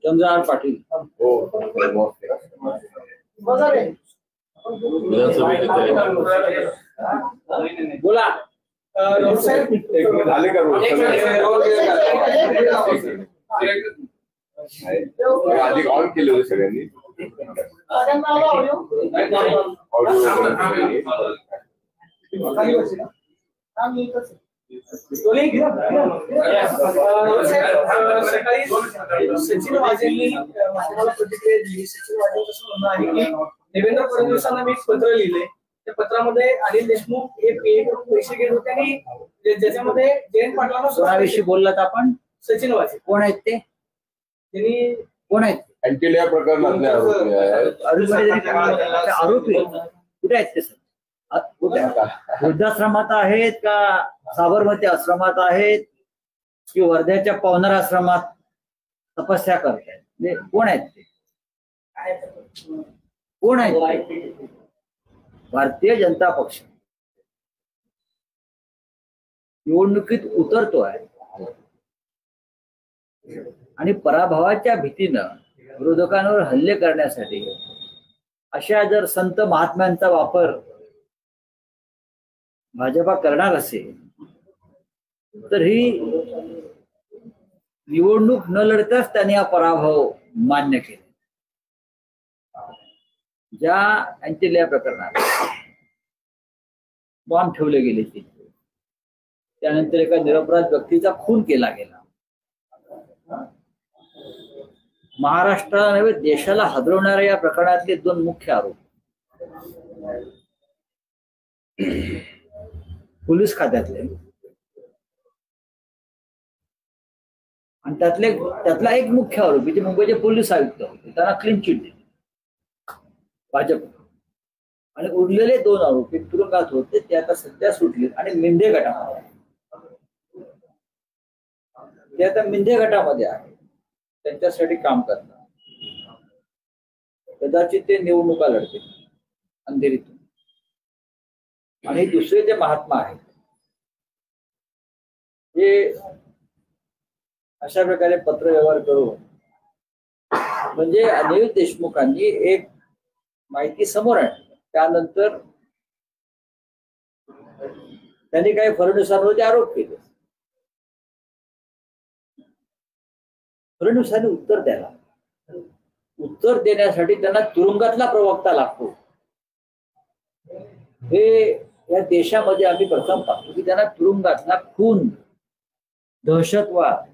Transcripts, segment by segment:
चंद्रहार पाटील बोला. झाले का आधी ऑन केले होते सगळ्यांनी. सकाळी सचिन वाजेंनी माझ्याला प्रतिक्रिया दिली. सचिन वाजेंचं म्हणणं आहे की देवेंद्र फडणवीसांना मी पत्र लिहिले, त्या पत्रामध्ये अनिल देशमुख हे पैसे घेत होते आणि ज्याच्यामध्ये जयंत पाटलांना कोणाविषयी बोललात आपण? सचिन वाजे कोण आहेत ते? त्यांनी कोण आहेत? अँटिलिया प्रकरणातले आरोपी कुठे आहेत ते सर? कुठे वृद्धाश्रमात आहेत का साबरमती आश्रमात आहेत की वर्ध्याच्या पवनार आश्रमात तपस्या करतायत? म्हणजे कोण आहेत ते? कोण आहेत? भारतीय जनता पक्ष निवडणुकीत उतरतो आहे आणि पराभवाच्या भीतीनं विरोधकांवर हल्ले करण्यासाठी अशा जर संत महात्म्यांचा वापर भाजपा करणार असेल तर ही निवडणूक न लढताच त्यांनी हा पराभव मान्य केला. ज्या अँटिलिया प्रकरणात बॉम्ब ठेवले गेले तिथे, त्यानंतर एका निरपराध व्यक्तीचा खून केला गेला. महाराष्ट्राला नव्हे देशाला हादरवणाऱ्या या प्रकरणातले दोन मुख्य आरोप पोलीस खात्यातले आणि त्यातला एक मुख्य आरोपी जे मुंबईचे पोलीस आयुक्त होते, त्यांना क्लीन चिट दिली भाजप, आणि उरलेले दोन आरोपी तुरुंगात होते ते आता सध्या सुटले आणि मिंदे गटामध्ये ते आता मिंदे गटामध्ये आहे, त्यांच्यासाठी काम करतात. कदाचित ते निवडणुका लढतील अंधेरीतून. आणि दुसरे जे महात्मा आहेत हे अशा प्रकारे पत्रव्यवहार करून म्हणजे अनिल देशमुखांनी एक माहिती समोर आणली, त्यानंतर त्यांनी काही फडणवीसांवरती आरोप केले. फडणवीसांनी उत्तर देण्यासाठी त्यांना तुरुंगातला प्रवक्ता लागतो. हे या देशामध्ये आम्ही प्रथम पाहतो की त्यांना तुरुंगातला खून, दहशतवाद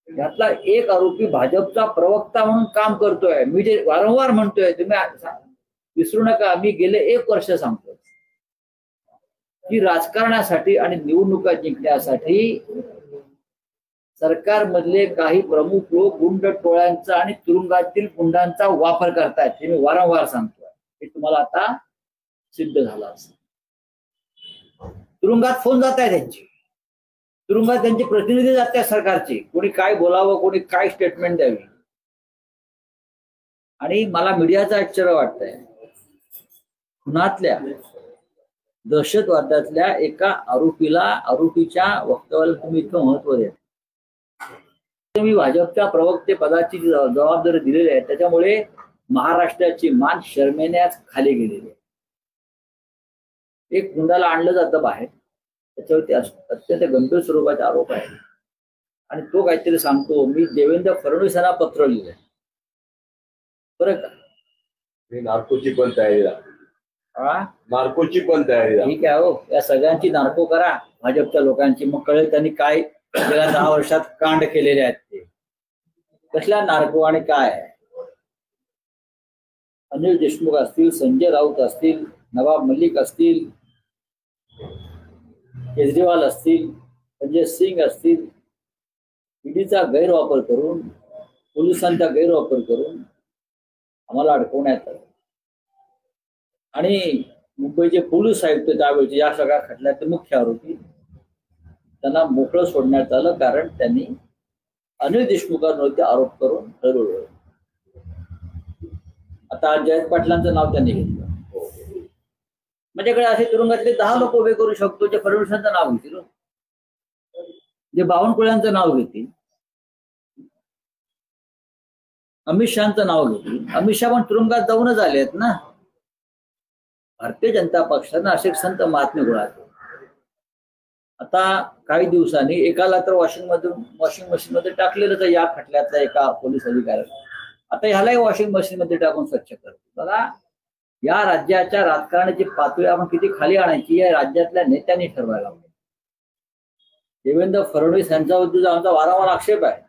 यातला एक आरोपी भाजपचा प्रवक्ता म्हणून काम करतोय. मी जे वारंवार म्हणतोय, तुम्ही विसरू नका, मी गेले 1 वर्ष सांगतोय की राजकारणासाठी आणि निवडणुका जिंकण्यासाठी सरकारमधले काही प्रमुख लोक गुंड टोळ्यांचा आणि तुरुंगातील गुंडांचा वापर करतायत. हे मी वारंवार सांगतोय. हे तुम्हाला आता सिद्ध झालं असेल. तुरुंगात फोन जात आहे त्यांची, तुरुंगात त्यांचे प्रतिनिधी जात आहेत सरकारचे, कोणी काय बोलावं, कोणी काय स्टेटमेंट द्यावी. आणि मला मीडियाचं आश्चर्य वाटतंय, खुनातल्या दहशतवादातल्या एका आरोपीच्या वक्तव्याला तुम्ही इतकं महत्व द्या. मी भाजपच्या प्रवक्ते पदाची जबाबदारी दिलेली आहे, त्याच्यामुळे महाराष्ट्राची मान शर्मेनेच खाली गेलेली आहे. एक गुंडाला आणलं जातं बाहेर, त्याच्यावरती अत्यंत गंभीर स्वरूपाचे आरोप आहे आणि तो काहीतरी सांगतो, मी देवेंद्र फडणवीसांना पत्र लिहिलंय. बरं का, नार्कोची पण तयारी, नार्कोची पण तयारी. ठीक आहे हो, या सगळ्यांची नार्को करा भाजपच्या लोकांची, मग कळेल त्यांनी काय गेल्या 10 वर्षात कांड केलेले आहेत ते कसल्या नार्को आणि काय आहे. अनिल देशमुख असतील, संजय राऊत असतील, नवाब मलिक असतील, केजरीवाल असतील, संजय सिंग असतील, ईडीचा गैरवापर करून, पोलिसांचा गैरवापर करून आम्हाला अडकवण्यात आलं. आणि मुंबईचे पोलीस आयुक्त त्यावेळेचे या सगळ्या खटल्याचे मुख्य आरोपी त्यांना मोकळं सोडण्यात आलं, कारण त्यांनी अनिल देशमुखांवरती आरोप करून ठरवलं. आता जयंत पाटलांचं नाव त्यांनी घेतलं. माझ्याकडे असे तुरुंगातले 10 लोक उभे करू शकतो जे फडणवीसांचं नाव घेतील, जे बावनकुळ्यांचं नाव घेतील, अमित शहाचं नाव घेतील. अमित शहा पण तुरुंगात जाऊनच आले आहेत ना. भारतीय जनता पक्षानं असे संत महात्मे गोळा केले. आता काही दिवसांनी एकाला तर वॉशिंग मशीन मध्ये टाकलेलंच आहे या खटल्यातल्या एका पोलीस अधिकाऱ्याला. आता ह्यालाही वॉशिंग मशीन मध्ये टाकून स्वच्छ करतो. बघा, या राज्याच्या राजकारणाची पातळी आपण किती खाली आणायची या राज्यातल्या नेत्यांनी ठरवायला हवं. देवेंद्र फडणवीस यांच्याबद्दल आमचा वारंवार आक्षेप आहे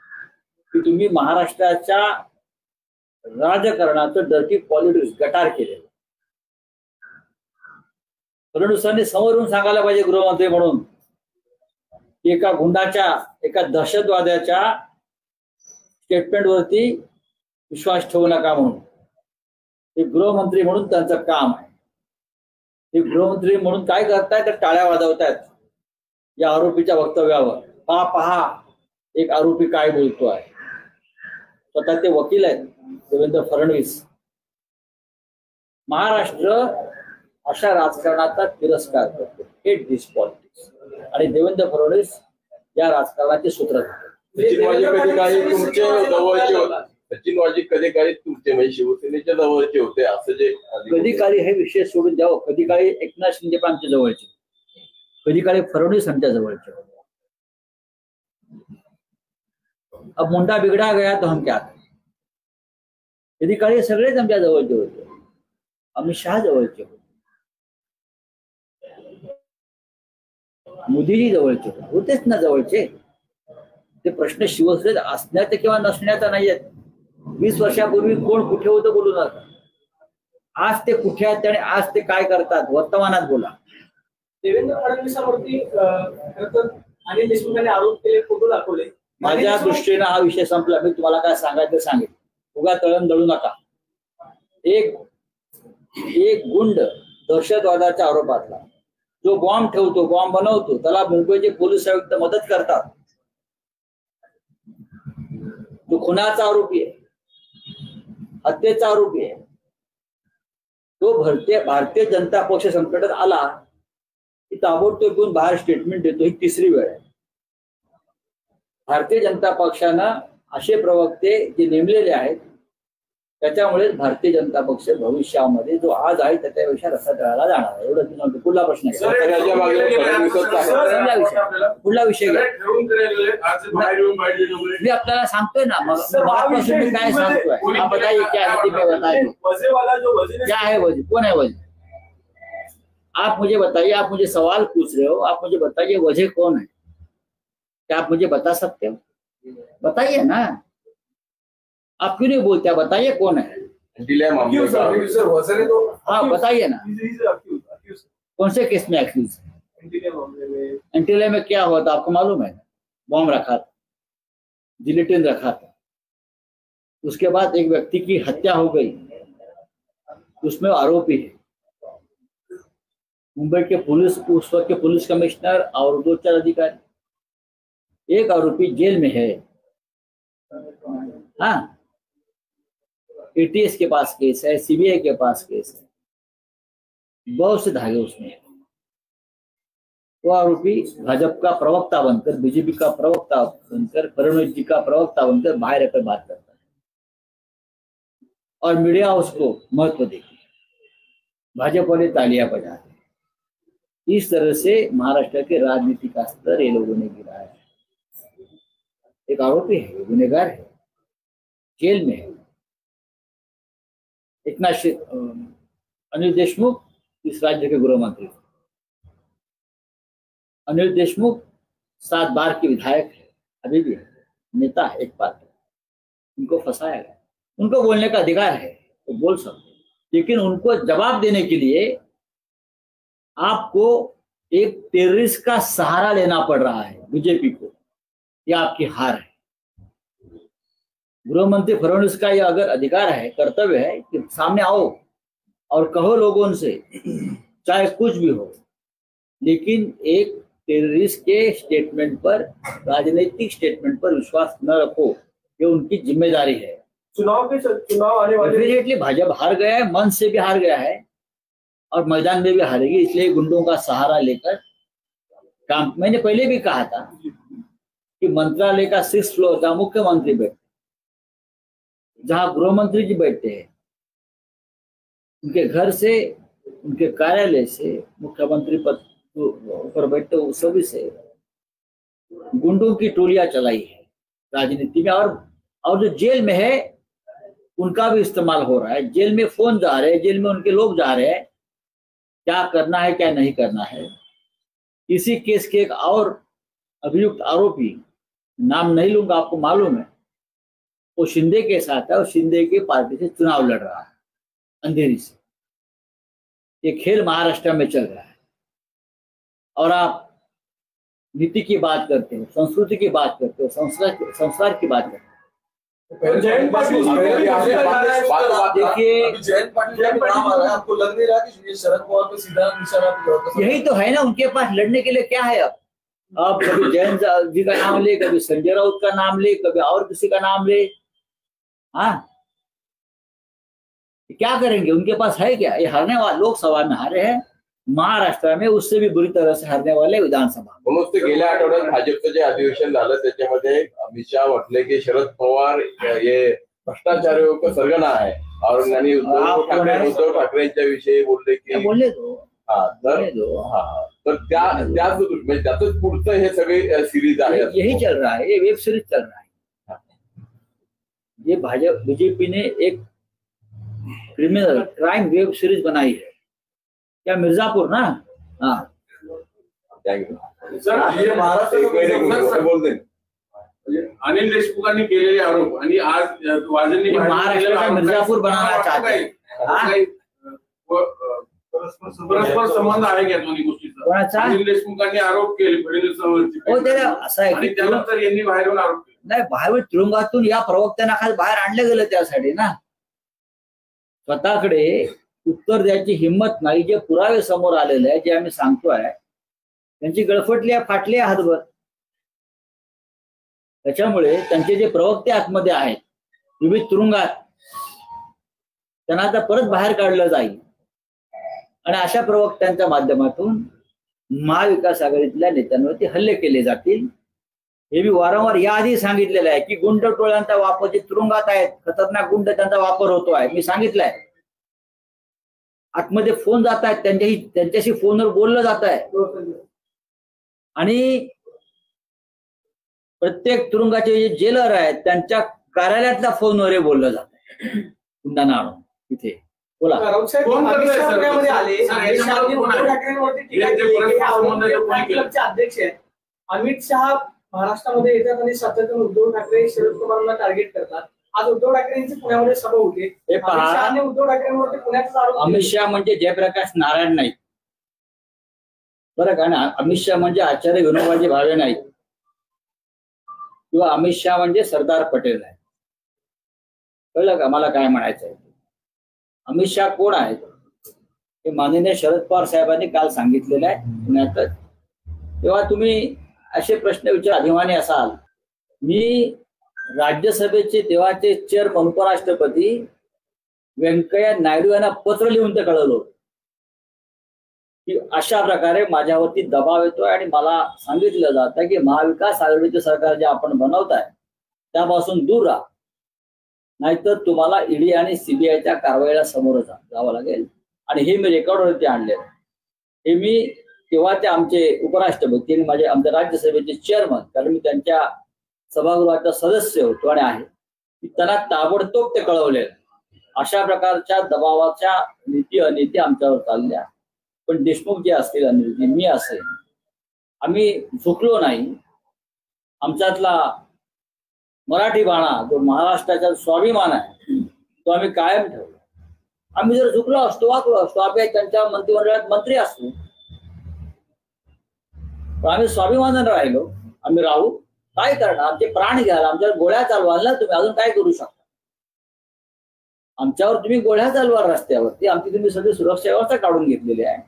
की तुम्ही महाराष्ट्राच्या राजकारणाचं डर्टी पॉलिटिक्स गटार केलेलं. फडणवीसांनी समोरून सांगायला पाहिजे गृहमंत्री म्हणून की एका गुंडाच्या, एका दहशतवाद्याच्या स्टेटमेंटवरती विश्वास ठेवू नका म्हणून. ते गृहमंत्री म्हणून त्यांचं काम आहे. ते गृहमंत्री म्हणून काय करतायत तर टाळ्या वाजवतायत या आरोपीच्या वक्तव्यावर. पहा एक आरोपी काय बोलतो आहे. स्वतः ते वकील आहेत देवेंद्र फडणवीस. महाराष्ट्र अशा राजकारणाचा तिरस्कार करतो, हेट दिस पॉलिटिक्स. आणि देवेंद्र फडणवीस या राजकारणाचे सूत्रधार. सचिन वाजे कधी काळी तुमचे म्हणजे शिवसेनेच्या जवळचे होते असं जे कधी काळी हे विषय सोडून द्यावं. कधी काळी एकनाथ शिंदे पण आमच्या जवळचे, कधी काळी फडणवीस आमच्या जवळचे. अब मुंडा बिगडा गया तो हम क्या करें. कधी काळी सगळेच आमच्या जवळचे होते. अमित शहा जवळचे होते, मोदीजी जवळचे होतेच ना जवळचे. ते प्रश्न शिवसेनेत असण्याचा किंवा नसण्याचा नाही आहेत. 20 वर्षापूर्वी कोण कुठे होतं बोलू नका. आज ते कुठे आहेत आणि आज ते काय करतात वर्तमानात बोला. देवेंद्र फडणवीसांवरती अनिल देशमुखांनी आरोप केले, फोटो दाखवले. माझ्या दृष्टीनं हा विषय संपला. मी तुम्हाला काय सांगायचं सांगेल. उगा तळण दळू नका. एक गुंड दहशतवादाच्या आरोपातला जो बॉम्ब ठेवतो, बॉम्ब बनवतो, त्याला मुंबईचे पोलीस आयुक्त मदत करतात. जो खुनाचा आरोपी आहे, हत्येचा आरोपी आहे, तो भारतीय जनता पक्ष संकटात आला की ताबडतोब घेऊन बाहेर स्टेटमेंट देतो. ही 3री वेळ आहे. भारतीय जनता पक्षानं असे प्रवक्ते जे नेमलेले आहेत त्याच्यामुळे भारतीय जनता पक्ष भविष्यामध्ये जो आज आहे त्याच्यापेक्षा रस्ता तळाला जाणार आहे. एवढं तुम्हाला. पुढला प्रश्न आहे. पुढला विषय घ्या. मी आपल्याला सांगतोय ना मगापासून मी काय सांगतोय. हा बताइए क्या है वजह, कौन है वजह. आप मुझे बताइए. आप मुझे सवाल पूछ रहे हो, आप मुझे बताइए वजह कौन है. क्या आप मुझे बता सकते हो? बताइए ना. आप क्यों नहीं बोलते? बताइए कौन है. हाँ बताइए ना. कौन से केस में एक्यूज है? एंटीलिया में क्या हुआ था आपको मालूम है? बॉम्ब रखा था, जिलेटिन रखा था. उसके बाद एक व्यक्ति की हत्या हो गई, उसमें आरोपी है. मुंबई के पुलिस, उस वक्त के पुलिस कमिश्नर और 2-4 अधिकारी. एक आरोपी जेल में है. हाँ, एटीएस के पास केस है, सीबीआई के पास केस है, बहुत से धागे उसमें. वो आरोपी भाजपा का प्रवक्ता बनकर, बीजेपी का प्रवक्ता बनकर, फडणवीस जी का प्रवक्ता बनकर बाहर आकर बात करता है और मीडिया उसको महत्व देती है. भाजपा वाले तालियां बजाते हैं. इस तरह से महाराष्ट्र के राजनीति का स्तर ये लोगों ने गिराया है. एक आरोपी है, गुनहगार है, जेल में है. अनिल देशमुख इस राज्य के गृह मंत्री. अनिल देशमुख 7 बार के विधायक है, अभी भी है, नेता है एक पार्टी. उनको फंसाया गया. उनको बोलने का अधिकार है, तो बोल सकते, लेकिन उनको जवाब देने के लिए आपको एक टेररिस्ट का सहारा लेना पड़ रहा है बीजेपी को. यह आपकी हार है. गृह मंत्री फडणवीस का यह अगर अधिकार है, कर्तव्य है कि सामने आओ और कहो लोगों से, चाहे कुछ भी हो, लेकिन एक टेररिस्ट के स्टेटमेंट पर, राजनीतिक स्टेटमेंट पर विश्वास न रखो, ये उनकी जिम्मेदारी है। चुनाव आने वाले डेफिनेटली भाजपा हार गया है, मन से भी हार गया है और मैदान में भी हारेगी, इसलिए गुंडों का सहारा लेकर काम। मैंने पहले भी कहा था कि मंत्रालय का 6th फ्लोर का मुख्यमंत्री बैठते, जहां गृह मंत्री जी बैठते हैं, उनके घर से, उनके कार्यालय से, मुख्यमंत्री पद पर बैठते उस सभी से गुंडों की टोलियां चलाई है राजनीति में। और जो जेल में है उनका भी इस्तेमाल हो रहा है। जेल में फोन जा रहे हैं, जेल में उनके लोग जा रहे हैं, क्या करना है क्या नहीं करना है। इसी केस के एक और अभियुक्त आरोपी, नाम नहीं लूंगा, आपको मालूम है, वो शिंदे के साथ है और शिंदे की पार्टी से चुनाव लड़ रहा है अंधेरी से। ये खेल महाराष्ट्र में चल रहा है। और आप नीति की बात करते हो, संस्कृति की बात करते हो, संस्कार की बात करते हो। जयंत पाटिल देखिए, जयंत पाटिल का नाम आ रहा है, आपको लग नहीं रहा कि शरद पवार पे सीधा निशाना? यही तो है ना, उनके पास लड़ने के लिए क्या है। अब कभी जयंत जी का नाम ले, कभी संजय राउत का नाम ले, कभी और किसी का नाम ले। हाँ, क्या करेंगे? उनके पास है क्या? ये हारने वाले, लोकसभा में हारे हैं, महाराष्ट्र में उससे भी बुरी तरह से हारने वाले विधानसभा। म्हणूनच ते गेल्या आठवड्यात भाजपचं जे अधिवेशन झालं त्याच्यामध्ये अमित शहा म्हटले की शरद पवार हे भ्रष्टाचारियों का सरगना है और त्यांनी उद्धव ठाकरेंच्या विषयी बोलले की बोलले तो तर त्याच पुढचं हे सगळे सिरीज आहे। यही चल रहा है, ये वेब सीरीज चल रहा है। ये बीजेपी ने एक क्रिमिनल क्राइम वेब सीरीज बनाई है, क्या मिर्जापुर ना। हाँ, सर, हे महाराष्ट्र बोलते अनिल देशमुखांनी केलेले आरोप आणि आज वाजेंनी महाराष्ट्र का मिर्जापुर बनाना चाहते हैं। परस्पर संबंध आहे का दोन्ही गोष्टीचा? अनिल देशमुखांनी आरोप केले फडणवीसांवरती, हो, त्याला असं आहे की त्यानंतर यांनी बाहेरून आरोप केले. नाही, बाहेर तुरुंगातून या प्रवक्त्यांना खाली बाहेर आणलं गेलं त्यासाठी ना। स्वतःकडे उत्तर द्यायची हिंमत नाही, जे पुरावे समोर आलेले आहे, जे आम्ही सांगतोय, त्यांची गळफटली आहे, फाटली आहे हातभर। त्याच्यामुळे त्यांचे जे प्रवक्ते आतमध्ये आहेत विविध तुरुंगात, त्यांना आता परत बाहेर काढलं जाईल आणि अशा प्रवक्त्यांच्या माध्यमातून महाविकास आघाडीतल्या नेत्यांवरती हल्ले केले जातील। हे मी वारंवार याआधी सांगितलेलं आहे की गुंड टोळ्यांचा वापर, जे तुरुंगात आहेत खतरनाक गुंड, त्यांचा वापर होतो आहे। मी सांगितलंय, आतमध्ये फोन जात आहेत, त्यांच्याशी फोनवर बोललं जात आहे आणि प्रत्येक तुरुंगाचे जे जेलर आहेत त्यांच्या कार्यालयातल्या फोनवर बोललं जात आहे गुंडांना आणून तिथे। बोला, अध्यक्ष आहेत अमित शहा महाराष्ट्रामध्ये येतात आणि सातत्याने उद्धव ठाकरे शरद पवारांना टार्गेट करतात। आज उद्धव ठाकरेंची पुण्यामध्ये सभा होते, उद्धव ठाकरेंवरती पुण्याचा आरोप। अमित शहा म्हणजे जयप्रकाश नारायण नाईक, बरं का ना। अमित शहा म्हणजे आचार्य विनोबाजी भावे नाईक किंवा अमित शहा म्हणजे सरदार पटेल आहे। कळलं का मला काय म्हणायचं आहे? अमित शहा कोण आहेत हे माननीय शरद पवार साहेबांनी काल सांगितलेलं आहे पुण्यातच। तेव्हा तुम्ही असे प्रश्न विचार अभिमानी असाल। मी राज्यसभेचे तेव्हाचे चेअरमन उपराष्ट्रपती व्यंकय्या नायडू यांना पत्र लिहून ते कळवलं की अशा प्रकारे माझ्यावरती दबाव येतोय आणि मला सांगितलं जातं की महाविकास आघाडीचे सरकार जे आपण बनवताय त्यापासून दूर राहा, नाहीतर तुम्हाला ईडी आणि सीबीआयच्या कारवाईला समोर जावं लागेल। आणि हे मी रेकॉर्डवरती आणलेलं, हे मी तेव्हा ते आमचे उपराष्ट्रपती आणि आमच्या राज्यसभेचे चेअरमन, कारण मी त्यांच्या सभागृहाचा सदस्य होतो आणि आहे, त्यांना ताबडतोब ते कळवलेलं। अशा प्रकारच्या दबावाच्या नीती अनीती आमच्यावर चालल्या, पण देशमुख जे असतील, अनिलजी, मी असेल, आम्ही झुकलो नाही। आमच्यातला मराठी बाणा जो महाराष्ट्राचा स्वाभिमान आहे तो आम्ही कायम ठेवला। आम्ही जर झुकलो असतो, वाकलो असतो, आम्ही त्यांच्या मंत्रिमंडळात मंत्री असतो, पण आम्ही स्वाभिमानाने राहिलो, आम्ही राहू। काय करणार? आमचे प्राण घ्याल, आमच्यावर गोळ्या चालवाल ना तुम्ही, अजून काय करू शकता? आमच्यावर तुम्ही गोळ्या चालवाल रस्त्यावरती, आमची तुम्ही सगळी सुरक्षा व्यवस्था काढून घेतलेली आहे,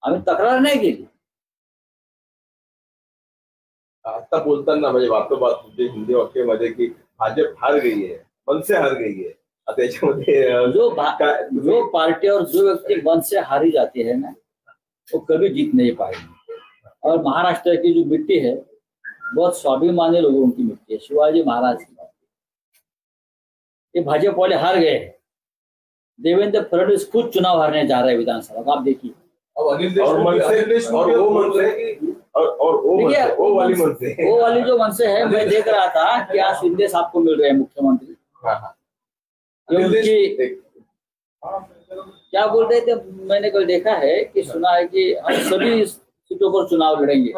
आम्ही तक्रार नाही केली। आता बोलताना म्हणजे म्हणजे हिंदी वाक्यामध्ये की भाजप हार गई है, मनसे हार गई है, आता याच्यामध्ये जो पार्टी और जो व्यक्ति मन से हारी जाती है ना, वो कभी जीत नहीं पाएगी। और महाराष्ट्र की जो मिट्टी है बहुत स्वाभिमानी लोगों की मिट्टी है, शिवाजी महाराज की मिट्टी। ये भाजपा वाले हार गए हैं। देवेंद्र फडणवीस खुद चुनाव हारने जा रहे हैं विधानसभा का, आप देखिए। अब अनिल देशमुख और वो वाली जो मनसे है, मैं देख रहा था कि आज शिंदे साहब को मिल रहे हैं मुख्यमंत्री। ये उनकी क्या बोल रहे थे, मैंने कल देखा है कि सुना है कि हम सभी सीटों पर चुनाव लड़ेंगे,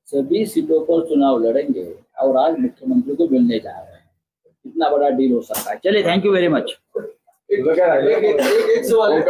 सभी सीटों पर चुनाव लड़ेंगे और आज मुख्यमंत्री को मिलने जा रहे हैं। कितना बड़ा डील हो सकता है। चलिए, थैंक यू वेरी मच। एक सवाल